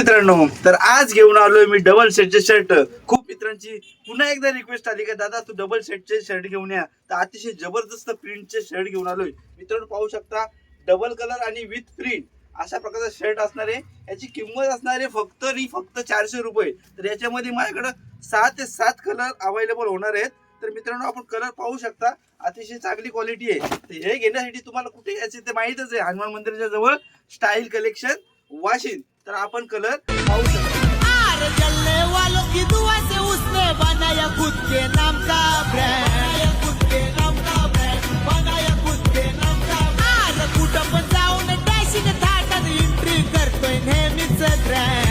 मित्रांनो, तर आज घेऊन आलोय मी डबल सेटचे शर्ट. खूप मित्रांची पुन्हा एकदा रिक्वेस्ट आली का दादा तू डबल सेटचे शर्ट घेऊन या. तर अतिशय जबरदस्त प्रिंटचे शर्ट घेऊन आलोय मित्रांनो. पाहू शकता डबल कलर आणि विथ प्रिंट अशा प्रकारचा शर्ट असणार आहे. याची किंमत असणार आहे फक्त 400 रुपये. तर याच्यामध्ये माझ्याकडे 6 ते 7 कलर अवेलेबल होणार आहेत. तर मित्रांनो आपण कलर पाहू शकता, अतिशय चांगली क्वालिटी आहे. तर हे घेण्यासाठी तुम्हाला कुठे यायचे ते माहीतच आहे, हनुमान मंदिराच्या जवळ स्टाईल कलेक्शन वाशिम. तर आपण कलर पाहू शकतो. चलने वालों की दुआ से उसने बनाया खुद के नाम का ब्रांड, खुद के नाम का ब्रांड, बनाया खुद के नाम का ब्रांड. कुठं पण जाऊन डॅशिंग थाटात एंट्री करतोय नेहमीच ब्रँड.